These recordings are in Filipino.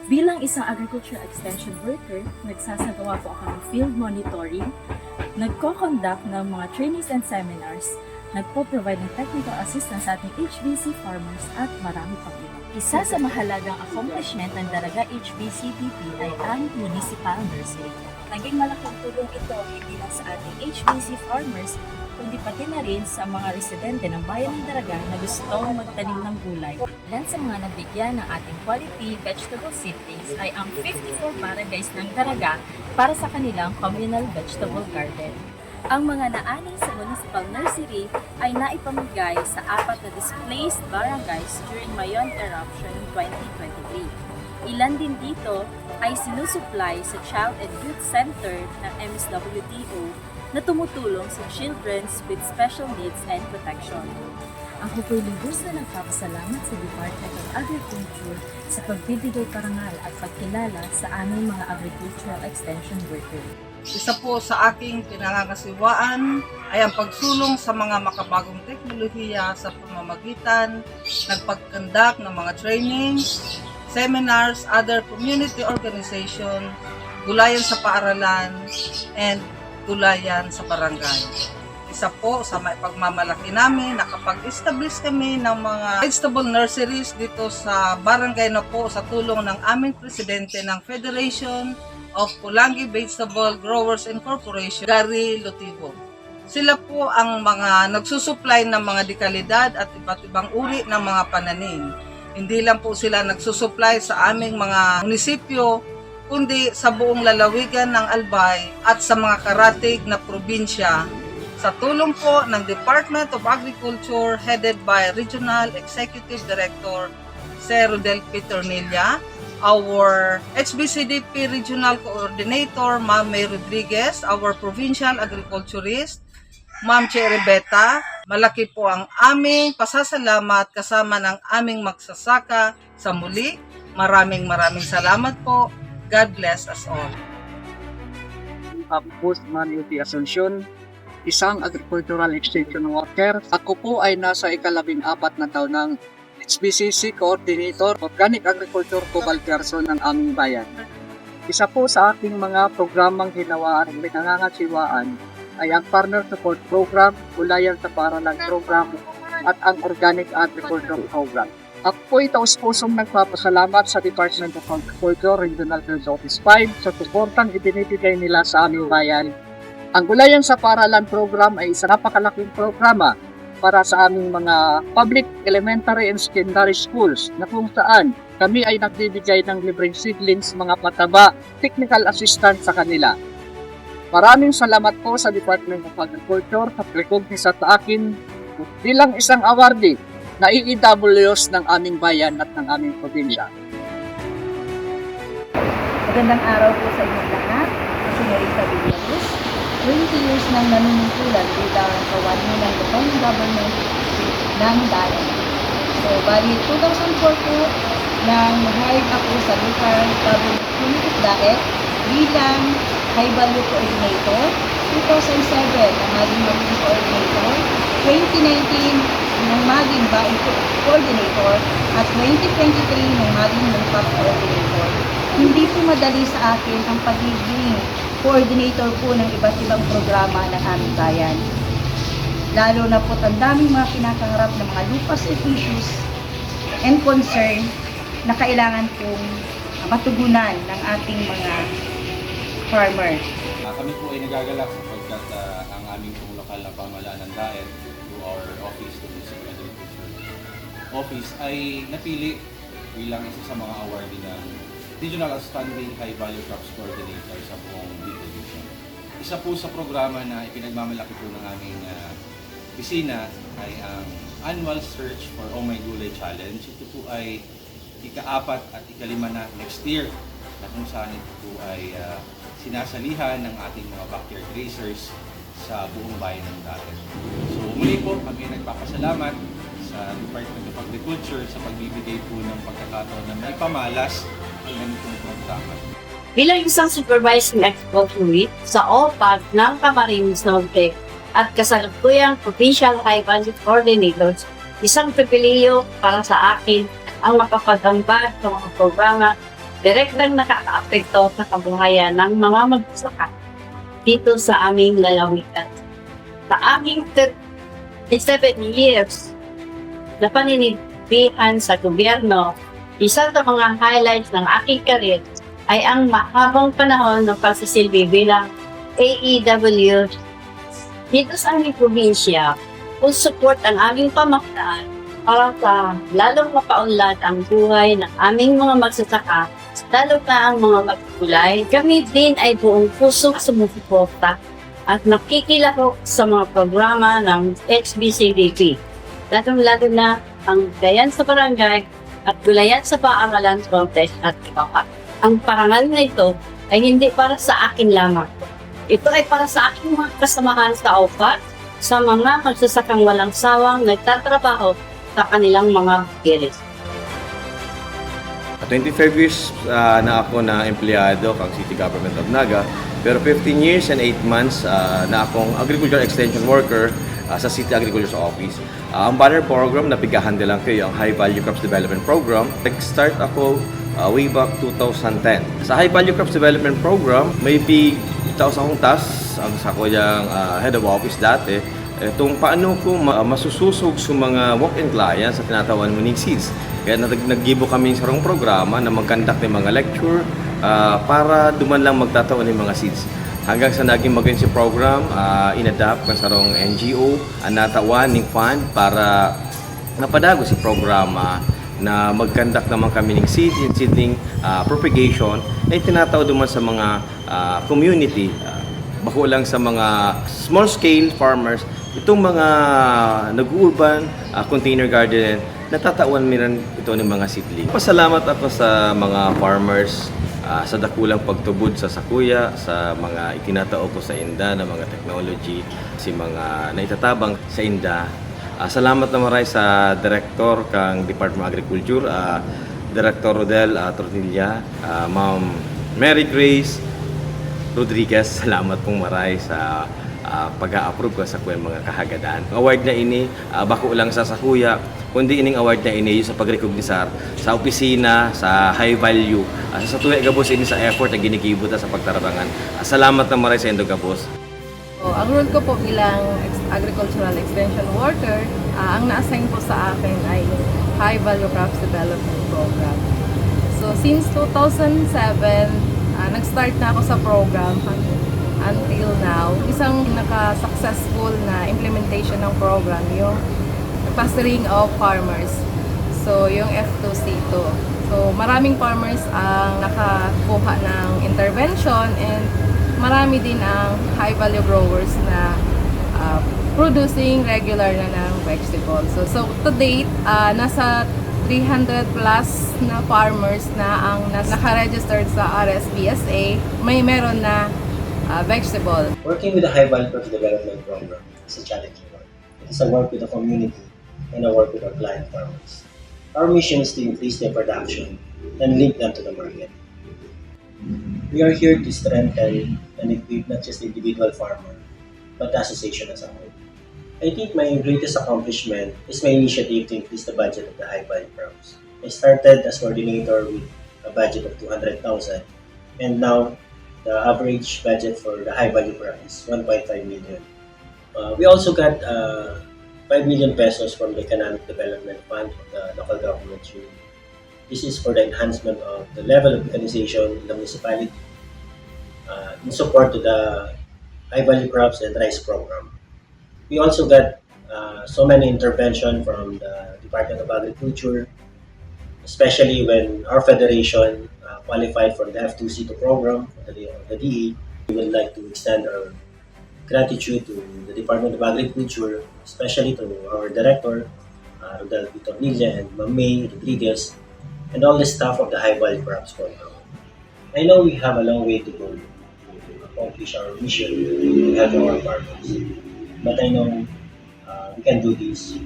Bilang isang agriculture extension worker, nagsasagawa po ako ng field monitoring, nagko-conduct ng mga trainings and seminars, nagpo-provide ng technical assistance sa ating HBC farmers at marami pang iba. Isa sa mahalagang accomplishment ng Daraga HBCTP ay ang municipal nursery. Naging malaking tulong ito hindi lang sa ating HBC farmers, kundi pati na rin sa mga residente ng bayan ng Daraga na gustong magtanim ng gulay. Ilan sa mga nabigyan ng ating quality vegetable seedlings ay ang 54 barangays ng Daraga para sa kanilang communal vegetable garden. Ang mga naani sa municipal nursery ay naipamigay sa 4 na displaced barangays during Mayon eruption in 2023. Ilan din dito ay sinusupply sa Child and Youth Center ng MSWDO na tumutulong sa children with special needs and protection. Ako po'y lubos na nagpapasalamat sa Department of Agriculture sa pagbibigay parangal at pagkilala sa aming mga agricultural extension worker. Isa po sa aking pinangangasiwaan ay ang pagsulong sa mga makabagong teknolohiya sa pamamagitan ng pagkandak ng mga trainings, seminars, other community organization, gulayan sa paaralan, and gulayan sa barangay. Isa po sa may pagmamalaki namin, nakapag-establish kami ng mga vegetable nurseries dito sa barangay na po sa tulong ng aming presidente ng Federation of Pulangi Vegetable Growers Incorporation, Gary Lotivo. Sila po ang mga nagsusupply ng mga dekalidad at iba't ibang uri ng mga pananim. Hindi lang po sila nagsusupply sa aming mga munisipyo, kundi sa buong lalawigan ng Albay at sa mga karatig na probinsya sa tulong po ng Department of Agriculture headed by Regional Executive Director Sir Rodel Petronilla, our HBCDP Regional Coordinator Ma'am May Rodriguez, our Provincial Agriculturist Ma'am Che Rebeta. Malaki po ang aming pasasalamat kasama ng aming magsasaka sa muli. Maraming salamat po. God bless us all. Ako po si Manny Asuncion, isang agricultural extension worker. Ako po ay nasa ika-14 na taon ng HBCC Coordinator, Organic Agriculture Cobal Person ng aming bayan. Isa po sa aking mga programang hinawaan at pinangangasiwaan ay ang Farmer Support Program, Gulayan sa Paaralan Program, at ang Organic Agriculture Program. Ako po ay taus-pusong nagpapasalamat sa Department of Agriculture Regional Field Office 5 sa suportang ibinibigay nila sa aming bayan. Ang Gulayan sa Paaralan Program ay isang napakalaking programa para sa aming mga public elementary and secondary schools na kung saan kami ay nagbibigay ng libreng seedlings, mga pataba, technical assistance sa kanila. Maraming salamat po sa Department of Agriculture sa pag-recognize sa akin bilang isang awardee na EEWs ng aming bayan at ng aming probinsya. Magandang araw po sa inyong lahat. Senyorita Villaluz, 20 years nang nanunungkulan bilang kawani ng local government ng Daet. So, bali 2004 po nang na-hire ako sa local government unit of Daet bilang high value coordinator. 2007 ang maging coordinator. 2019 nang maging baing coordinator at 2023 nang maging MUNPAC coordinator. Hindi po madali sa akin ang pagiging coordinator po ng iba't ibang programa ng aming bayan. Lalo na po ang daming mga kinakaharap ng mga lupas and issues and concern na kailangan pong matugunan ng ating mga farmer. Kami po ay nagagalak sapagkat ang aming pong lokal na pamahalaan ng Daet through our office, the Municipal Agriculture Office, ay napili bilang isa sa mga awardee ng Regional Outstanding High Value Crops Coordinator sa buong Bicol Region. Isa po sa programa na ipinagmamalaki po ng aming opisina ay ang Annual Search for Oh My Gulay Challenge. Ito po ay ika-4 at ika-5 na next year na kung saan ito po ay sinasalihan ng ating mga backyard racers sa buong bayan ng Daet. So muli po kami nagpapasalamat sa Department of Agriculture sa pagbibigay po ng pagkakataon na may pamalas ang ganitong programa. Bilang isang supervising agriculturist sa OPAG ng Camarines Norte at kasalukuyang Provincial High Value Coordinators, isang pipiliyo para sa akin ang makapagambag sa mga programa direktang nakakaapekto sa kabuhayan ng mga magsasaka dito sa aming lalawigan. Sa aming 37 years na paninigbihan sa gobyerno, isa sa mga highlights ng aking career ay ang mahabang panahon ng pagsisilbi bilang AEW dito sa aming probinsya. Full support ang aming pamahalaan para sa lalong mapaunlad ang buhay ng aming mga magsasaka, lalo na ang mga magkulay. Kami din ay buong pusong sumusuporta at nakikilahok sa mga programa ng HBCDP, lalong-lalo na ang Gayan sa Barangay at Gulayan sa Paaralan Contest at iba pa. Ang parangal na ito ay hindi para sa akin lamang. Ito ay para sa aking mga kasamahan sa OPAT, sa mga magsasakang walang sawang nagtatrabaho sa kanilang mga gilis. 25 years na ako na empleyado kang City Government of Naga, pero 15 years and 8 months na akong Agriculture Extension Worker sa City Agriculture's Office. Ang banner program na pigahandle lang kayo, ang High Value Crops Development Program. Nag-start ako way back 2010. Sa High Value Crops Development Program, may itaos akong task ang sa kuyang head of office dati. Itong paano ko masususog sa mga walk-in clients sa tinatawan mo ng seeds. Kaya naggibo kami sa rong programa na mag-conduct ng mga lecture para duman lang magtataon ng mga seeds. Hanggang sa naging mag-si program, inadapt kan sa rong NGO, natawan ng fund para napadago si programa na mag-conduct naman kami ng seedling propagation na itinataw duman sa mga community. Bako lang sa mga small-scale farmers, itong mga nag-urban container garden, natatawan miran ito ng mga seedling. Pasalamat ako sa mga farmers sa dakulang pagtubod sa sakuya, sa mga itinatao ko sa INDA na mga technology, si mga naitatabang sa INDA. Salamat na maray sa Director kang Department of Agriculture, Director Rodel Tortilla, Ma'am Mary Grace Rodriguez. Salamat pong maray sa pag-a-approve ko sa kuya mga kahagadan. Award na ini, bako lang sa sakuya, kundi ining award na ini sa pagrekognisar sa opisina, sa high value, sa tuwi gabos ini sa effort na ginikibot sa pagtarabangan. Salamat na maray sa Indo Gabos. Ang role ko po bilang agricultural extension worker, ang na-assign po sa akin ay High Value Crops Development Program. So since 2007, nag-start na ako sa program until now. Isang naka-successful na implementation ng program, yung clustering of farmers. So yung F2C2. So maraming farmers ang nakakuha ng intervention and marami din ang high-value growers na producing regular na ng vegetables. So to date, nasa 300 plus na farmers na ang naka-registered sa RSPSA, meron na vegetable. Working with the High Value Crops Development Program is a challenging one. It is a work with the community and a work with our client farmers. Our mission is to increase their production and link them to the market. We are here to strengthen and equip not just the individual farmer, but the association as a whole. I think my greatest accomplishment is my initiative to increase the budget of the High Value Crops. I started as coordinator with a budget of 200,000, and now the average budget for the High Value Crop is 1.5 million. We also got 5 million pesos from the Economic Development Fund of the local government unit. This is for the enhancement of the level of mechanization in the municipality in support to the High Value Crops and Rice Program. We also got so many intervention from the Department of Agriculture, especially when our federation qualified for the F2C2 program, the DA. We would like to extend our gratitude to the Department of Agriculture, especially to our director, Rodel Tortilla and Ma'am May Rodriguez, and all the staff of the High Value Crops program. I know we have a long way to go to accomplish our mission to help our farmers, but I know we can do this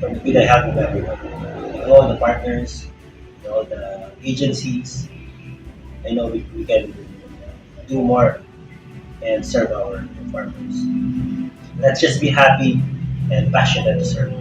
with the help of everyone, all the partners, all the agencies. I know we can do more and serve our farmers. Let's just be happy and passionate to serve.